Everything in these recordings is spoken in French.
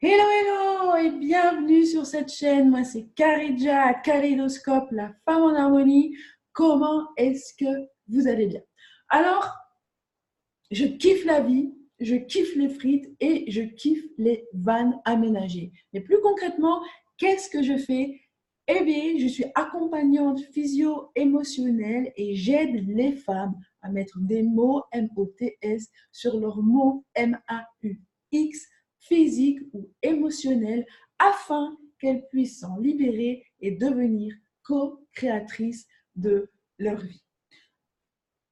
Hello, hello et bienvenue sur cette chaîne. Moi, c'est Karidja à Kaléidoscope, la femme en harmonie. Comment est-ce que vous allez bien? Alors, je kiffe la vie, je kiffe les frites et je kiffe les vannes aménagées. Mais plus concrètement, qu'est-ce que je fais? Eh bien, je suis accompagnante physio-émotionnelle et j'aide les femmes à mettre des mots M-O-T-S sur leurs mots M-A-U-X, physiques ou émotionnels, afin qu'elles puissent s'en libérer et devenir co-créatrices de leur vie.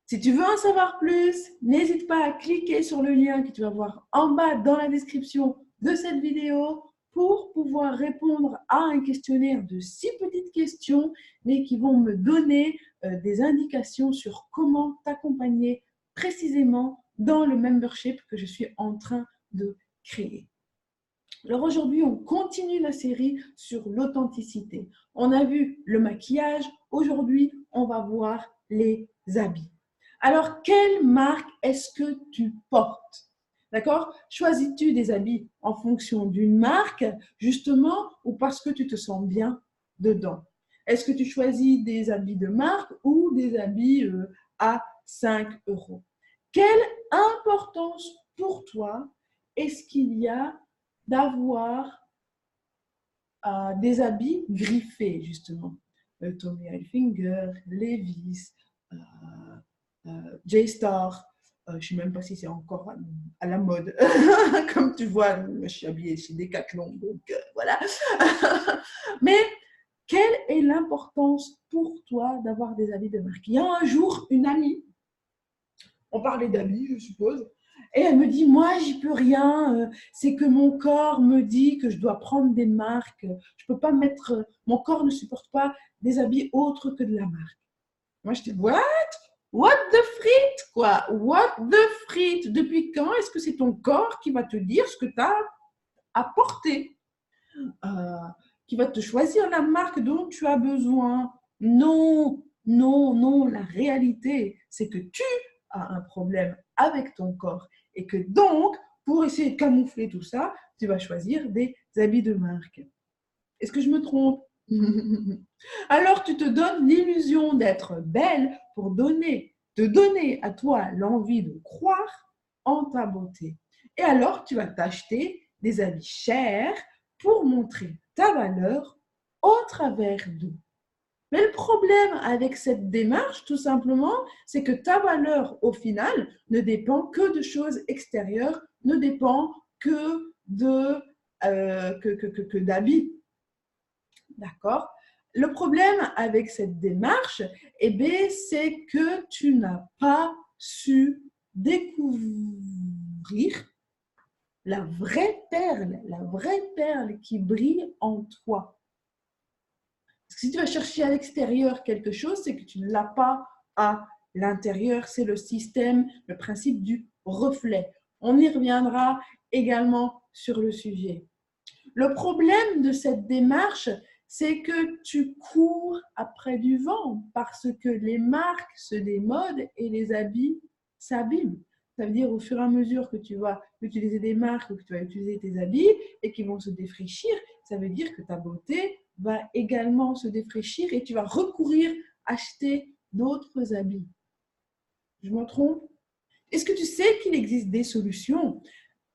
Si tu veux en savoir plus, n'hésite pas à cliquer sur le lien que tu vas voir en bas dans la description de cette vidéo pour pouvoir répondre à un questionnaire de 6 petites questions, mais qui vont me donner des indications sur comment t'accompagner précisément dans le membership que je suis en train de créer. Alors aujourd'hui, on continue la série sur l'authenticité. On a vu le maquillage, aujourd'hui, on va voir les habits. Alors, quelle marque est-ce que tu portes? D'accord? Choisis-tu des habits en fonction d'une marque, justement, ou parce que tu te sens bien dedans? Est-ce que tu choisis des habits de marque ou des habits à 5 euros? Quelle importance pour toi est-ce qu'il y a d'avoir des habits griffés, justement? Tommy Hilfiger, Levi's, euh, J-Star. Je ne sais même pas si c'est encore à la mode. Comme tu vois, je suis habillée chez Decathlon, donc voilà. Mais quelle est l'importance pour toi d'avoir des habits de marque? Il y a un jour, une amie, on parlait d'habits, je suppose, et elle me dit, moi, j'y peux rien, c'est que mon corps me dit que je dois prendre des marques, je peux pas mettre, mon corps ne supporte pas des habits autres que de la marque. Moi, je dis, what? What the frites, quoi? What the frites? Depuis quand est-ce que c'est ton corps qui va te dire ce que tu as à porter? euh, qui va te choisir la marque dont tu as besoin? Non, non, non. La réalité, c'est que tu as un problème avec ton corps et que donc, pour essayer de camoufler tout ça, tu vas choisir des habits de marque. Est-ce que je me trompe? Alors tu te donnes l'illusion d'être belle pour te donner à toi l'envie de croire en ta beauté. Et alors tu vas t'acheter des habits chers pour montrer ta valeur au travers d'eux. Mais le problème avec cette démarche, tout simplement, c'est que ta valeur, au final, ne dépend que de choses extérieures, ne dépend que d'habits. D'accord? Le problème avec cette démarche, eh bien, c'est que tu n'as pas su découvrir la vraie perle qui brille en toi. Parce que si tu vas chercher à l'extérieur quelque chose, c'est que tu ne l'as pas à l'intérieur. C'est le système, le principe du reflet. On y reviendra également sur le sujet. Le problème de cette démarche, c'est que tu cours après du vent parce que les marques se démodent et les habits s'abîment. Ça veut dire au fur et à mesure que tu vas utiliser des marques ou que tu vas utiliser tes habits et qu'ils vont se défraîchir, ça veut dire que ta beauté va également se défraîchir et tu vas recourir acheter d'autres habits. Je me trompe? Est-ce que tu sais qu'il existe des solutions?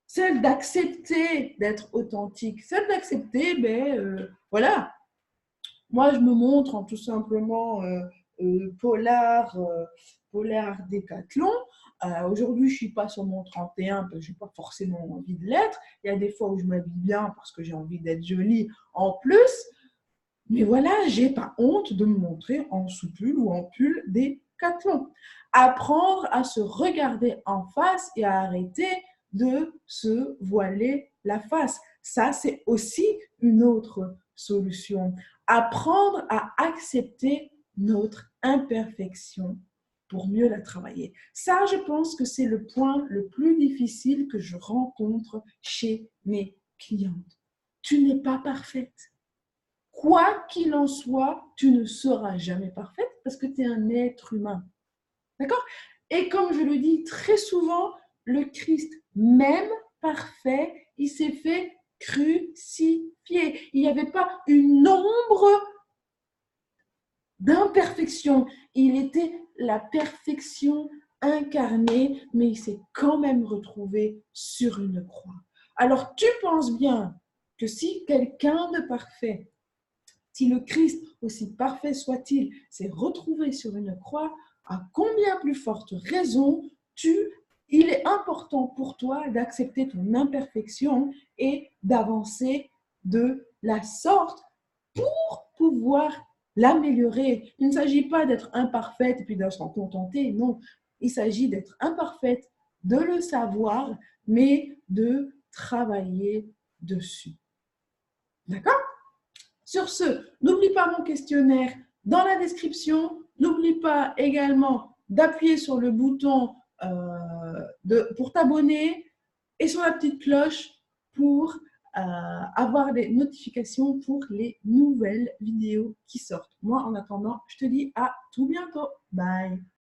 Celle d'accepter d'être authentique, celle d'accepter, voilà, moi je me montre en tout simplement polar Décathlon. Aujourd'hui, je ne suis pas sur mon 31 parce que je n'ai pas forcément envie de l'être. Il y a des fois où je m'habille bien parce que j'ai envie d'être jolie en plus. Mais voilà, j'ai pas honte de me montrer en sous-pull ou en pull Décathlon. Apprendre à se regarder en face et à arrêter de se voiler la face. Ça, c'est aussi une autre solution. Apprendre à accepter notre imperfection pour mieux la travailler. Ça, je pense que c'est le point le plus difficile que je rencontre chez mes clientes. Tu n'es pas parfaite. Quoi qu'il en soit, tu ne seras jamais parfaite parce que tu es un être humain. D'accord? Et comme je le dis très souvent, le Christ, même parfait, il s'est fait crucifié. Il n'y avait pas une ombre d'imperfection. Il était la perfection incarnée, mais il s'est quand même retrouvé sur une croix. Alors tu penses bien que si quelqu'un de parfait, si le Christ, aussi parfait soit-il, s'est retrouvé sur une croix, à combien plus forte raison il est important pour toi d'accepter ton imperfection et d'avancer de la sorte pour pouvoir l'améliorer. Il ne s'agit pas d'être imparfaite et puis de s'en contenter, non. Il s'agit d'être imparfaite, de le savoir, mais de travailler dessus. D'accord? Sur ce, n'oublie pas mon questionnaire dans la description. N'oublie pas également d'appuyer sur le bouton pour t'abonner et sur la petite cloche pour avoir des notifications pour les nouvelles vidéos qui sortent. Moi, en attendant, je te dis à tout bientôt. Bye!